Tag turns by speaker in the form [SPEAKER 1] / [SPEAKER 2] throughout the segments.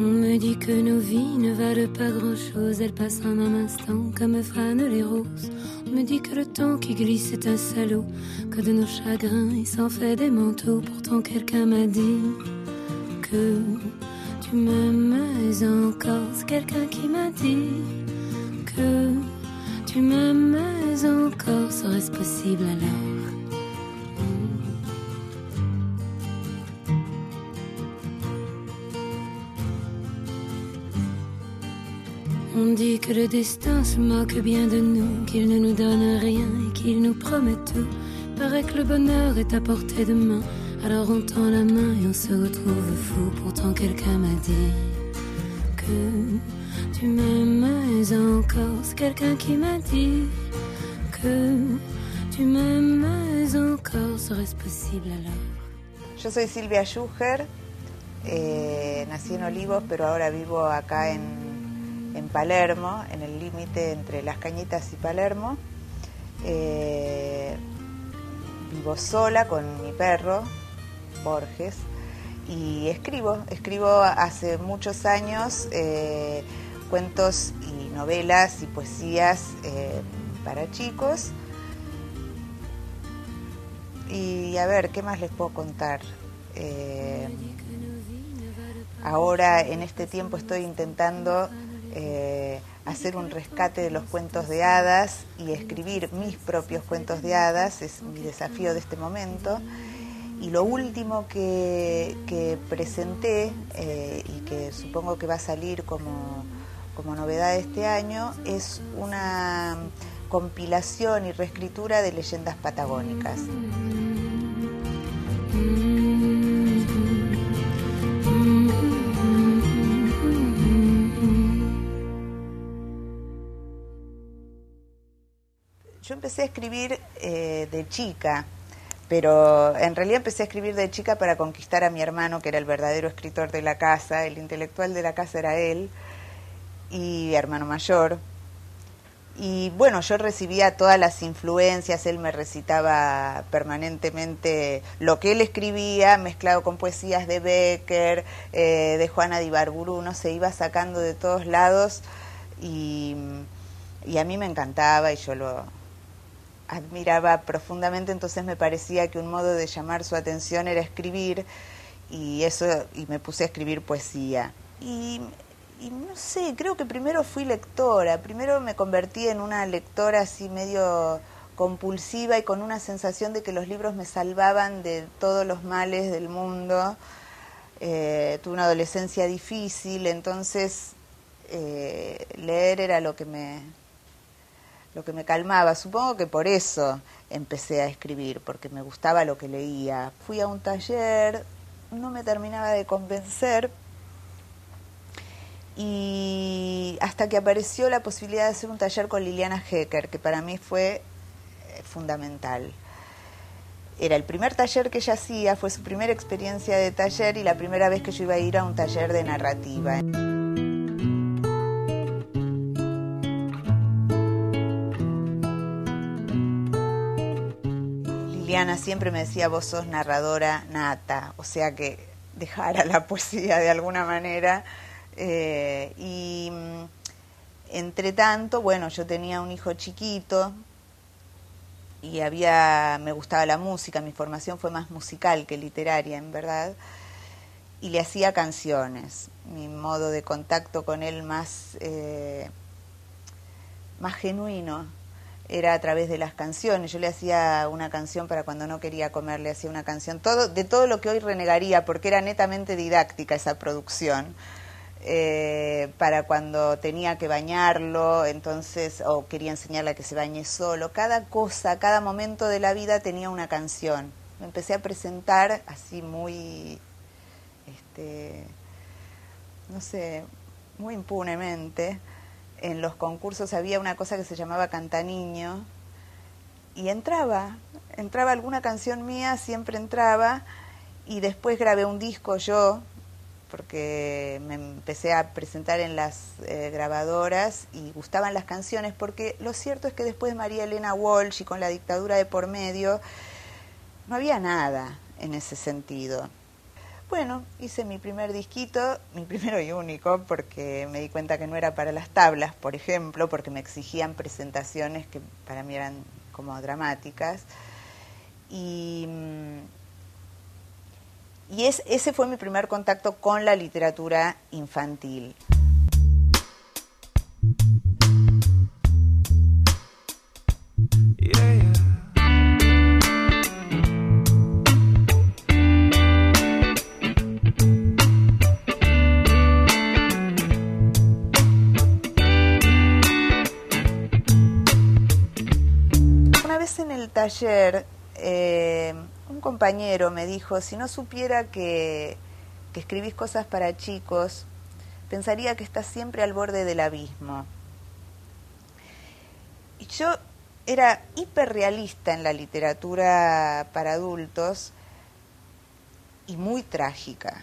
[SPEAKER 1] On me dit que nos vies ne valent pas grand-chose, elles passent en un instant comme fanent les roses. On me dit que le temps qui glisse est un salaud, que de nos chagrins il s'en fait des manteaux. Pourtant quelqu'un m'a dit que tu m'aimes encore. C'est quelqu'un qui m'a dit que tu m'aimes encore. Serait-ce possible alors? On dit que le destin se moque bien de nous, qu'il ne nous donne rien et qu'il nous promet tout. Paraît que le bonheur est à portée de main, alors on tend la main et on se retrouve fou. Pourtant quelqu'un m'a dit que tu m'aimes encore. C'est quelqu'un qui m'a dit que tu m'aimes encore. Serait-ce posible alors?
[SPEAKER 2] Yo soy Silvia Schuher, nací en Olivos, pero ahora vivo acá en Palermo, en el límite entre Las Cañitas y Palermo. Vivo sola con mi perro, Borges, y escribo hace muchos años cuentos y novelas y poesías para chicos. Y a ver, ¿qué más les puedo contar? Ahora, en este tiempo, estoy intentando hacer un rescate de los cuentos de hadas y escribir mis propios cuentos de hadas. Es mi desafío de este momento. Y lo último que presenté y que supongo que va a salir como novedad de este año es una compilación y reescritura de leyendas patagónicas. Yo empecé a escribir de chica, pero en realidad empecé a escribir de chica para conquistar a mi hermano, que era el verdadero escritor de la casa. El intelectual de la casa era él, y hermano mayor. Y bueno, yo recibía todas las influencias, él me recitaba permanentemente lo que él escribía, mezclado con poesías de Bécquer, de Juana de Ibarburu, no se iba sacando de todos lados, y a mí me encantaba y yo lo admiraba profundamente. Entonces me parecía que un modo de llamar su atención era escribir, y me puse a escribir poesía. Y no sé, creo que primero fui lectora, primero me convertí en una lectora así medio compulsiva y con una sensación de que los libros me salvaban de todos los males del mundo. Tuve una adolescencia difícil, entonces leer era lo que me calmaba. Supongo que por eso empecé a escribir, porque me gustaba lo que leía. Fui a un taller, no me terminaba de convencer, y hasta que apareció la posibilidad de hacer un taller con Liliana Hecker, que para mí fue fundamental. Era el primer taller que ella hacía, fue su primera experiencia de taller y la primera vez que yo iba a ir a un taller de narrativa. Liliana siempre me decía: vos sos narradora nata, o sea que dejara la poesía de alguna manera. Y entre tanto, bueno, yo tenía un hijo chiquito y me gustaba la música, mi formación fue más musical que literaria, en verdad, y le hacía canciones. Mi modo de contacto con él más genuino era a través de las canciones. Yo le hacía una canción para cuando no quería comer, le hacía una canción de todo lo que hoy renegaría, porque era netamente didáctica esa producción. Para cuando tenía que bañarlo, entonces, o quería enseñarle a que se bañe solo. Cada cosa, cada momento de la vida tenía una canción. Me empecé a presentar así muy, no sé, muy impunemente. En los concursos había una cosa que se llamaba Cantaniño, y entraba alguna canción mía, siempre entraba, y después grabé un disco yo, porque me empecé a presentar en las grabadoras y gustaban las canciones, porque lo cierto es que después de María Elena Walsh y con la dictadura de por medio, no había nada en ese sentido. Bueno, hice mi primer disquito, mi primero y único, porque me di cuenta que no era para las tablas, por ejemplo, porque me exigían presentaciones que para mí eran como dramáticas. Ese fue mi primer contacto con la literatura infantil. Una vez en el taller, un compañero me dijo, si no supiera que escribís cosas para chicos, pensaría que estás siempre al borde del abismo. Y yo era hiperrealista en la literatura para adultos y muy trágica,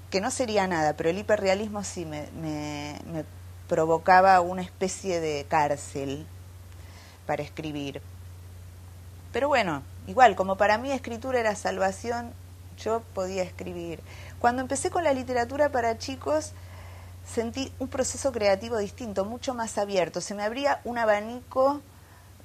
[SPEAKER 2] que no sería nada, pero el hiperrealismo sí me provocaba una especie de cárcel para escribir. Pero bueno, igual, como para mí escritura era salvación, yo podía escribir. Cuando empecé con la literatura para chicos, sentí un proceso creativo distinto, mucho más abierto. Se me abría un abanico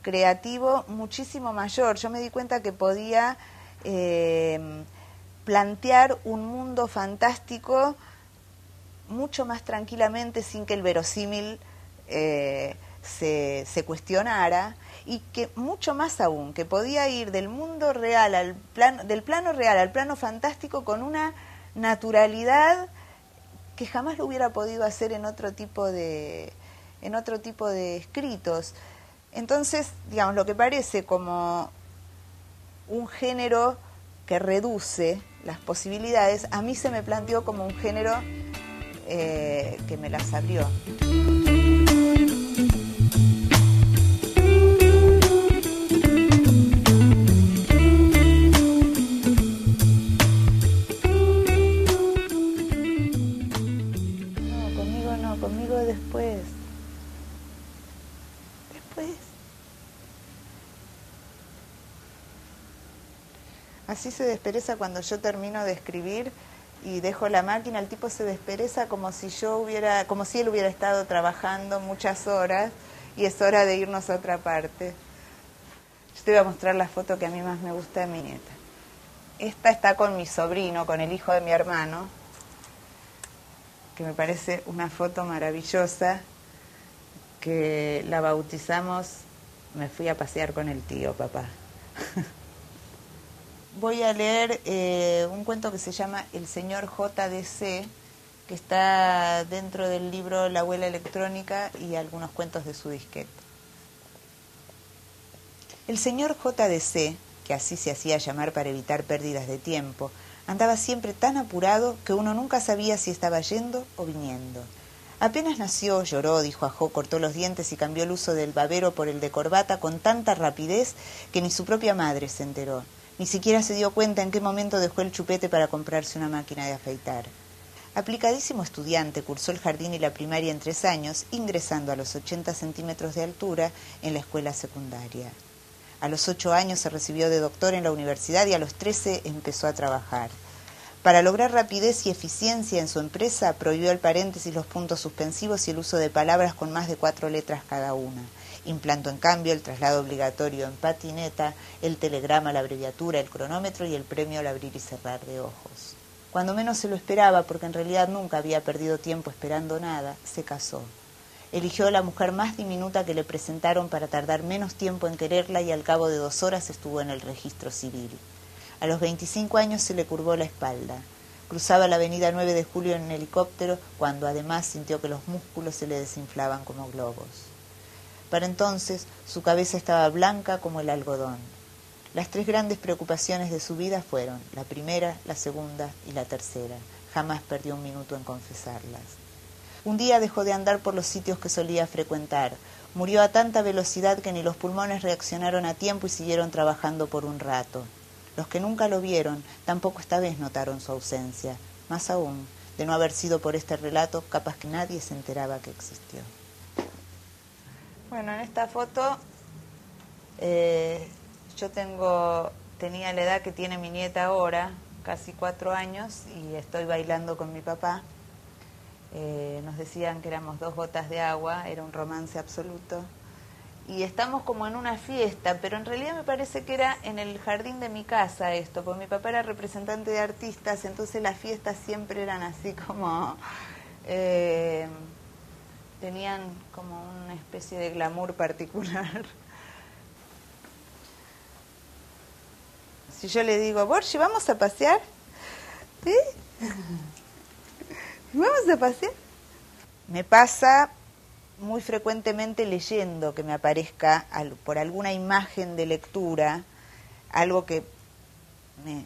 [SPEAKER 2] creativo muchísimo mayor. Yo me di cuenta que podía plantear un mundo fantástico mucho más tranquilamente, sin que el verosímil se cuestionara, y que mucho más aún, que podía ir del mundo real del plano real al plano fantástico con una naturalidad que jamás lo hubiera podido hacer en otro tipo de escritos. Entonces, digamos, lo que parece como un género que reduce las posibilidades, a mí se me planteó como un género que me las abrió. Conmigo después. Así se despereza cuando yo termino de escribir y dejo la máquina. El tipo se despereza como si él hubiera estado trabajando muchas horas y es hora de irnos a otra parte. Yo te voy a mostrar la foto que a mí más me gusta de mi nieta. Esta está con mi sobrino, con el hijo de mi hermano, que me parece una foto maravillosa, que la bautizamos, me fui a pasear con el tío, papá. Voy a leer un cuento que se llama El señor JDC, que está dentro del libro La abuela electrónica y algunos cuentos de su disquete. El señor JDC, que así se hacía llamar para evitar pérdidas de tiempo, andaba siempre tan apurado que uno nunca sabía si estaba yendo o viniendo. Apenas nació, lloró, dijo ajó, cortó los dientes y cambió el uso del babero por el de corbata con tanta rapidez que ni su propia madre se enteró. Ni siquiera se dio cuenta en qué momento dejó el chupete para comprarse una máquina de afeitar. Aplicadísimo estudiante, cursó el jardín y la primaria en 3 años, ingresando a los 80 centímetros de altura en la escuela secundaria. A los 8 años se recibió de doctor en la universidad y a los 13 empezó a trabajar. Para lograr rapidez y eficiencia en su empresa, prohibió el paréntesis, los puntos suspensivos y el uso de palabras con más de 4 letras cada una. Implantó en cambio el traslado obligatorio en patineta, el telegrama, la abreviatura, el cronómetro y el premio al abrir y cerrar de ojos. Cuando menos se lo esperaba, porque en realidad nunca había perdido tiempo esperando nada, se casó. Eligió a la mujer más diminuta que le presentaron para tardar menos tiempo en quererla y al cabo de 2 horas estuvo en el registro civil. A los 25 años se le curvó la espalda. Cruzaba la avenida 9 de Julio en helicóptero cuando además sintió que los músculos se le desinflaban como globos. Para entonces su cabeza estaba blanca como el algodón. Las 3 grandes preocupaciones de su vida fueron la primera, la segunda y la tercera. Jamás perdió un minuto en confesarlas. Un día dejó de andar por los sitios que solía frecuentar. Murió a tanta velocidad que ni los pulmones reaccionaron a tiempo y siguieron trabajando por un rato. Los que nunca lo vieron tampoco esta vez notaron su ausencia. Más aún, de no haber sido por este relato, capaz que nadie se enteraba que existió. Bueno, en esta foto yo tenía la edad que tiene mi nieta ahora, casi 4 años y estoy bailando con mi papá. Nos decían que éramos 2 gotas de agua, era un romance absoluto. Y estamos como en una fiesta, pero en realidad me parece que era en el jardín de mi casa esto, porque mi papá era representante de artistas, entonces las fiestas siempre eran así como... tenían como una especie de glamour particular. Si yo le digo, Borgi, ¿vamos a pasear? ¿Sí? ¿Vamos a pasear? Me pasa muy frecuentemente leyendo que me aparezca por alguna imagen de lectura, algo que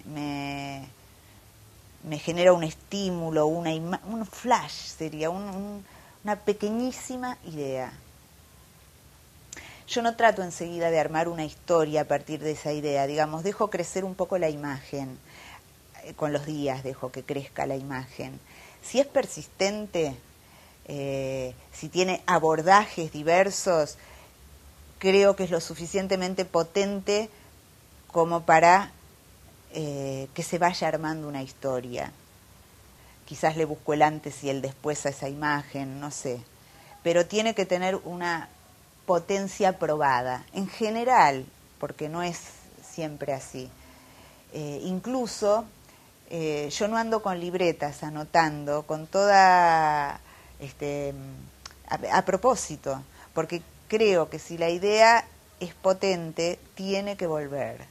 [SPEAKER 2] me genera un estímulo, un flash sería, una pequeñísima idea. Yo no trato enseguida de armar una historia a partir de esa idea, digamos, dejo crecer un poco la imagen, con los días dejo que crezca la imagen. Si es persistente, si tiene abordajes diversos, creo que es lo suficientemente potente como para que se vaya armando una historia. Quizás le busco el antes y el después a esa imagen, no sé. Pero tiene que tener una potencia probada, en general, porque no es siempre así. Incluso yo no ando con libretas anotando, con toda... a propósito, porque creo que si la idea es potente, tiene que volver.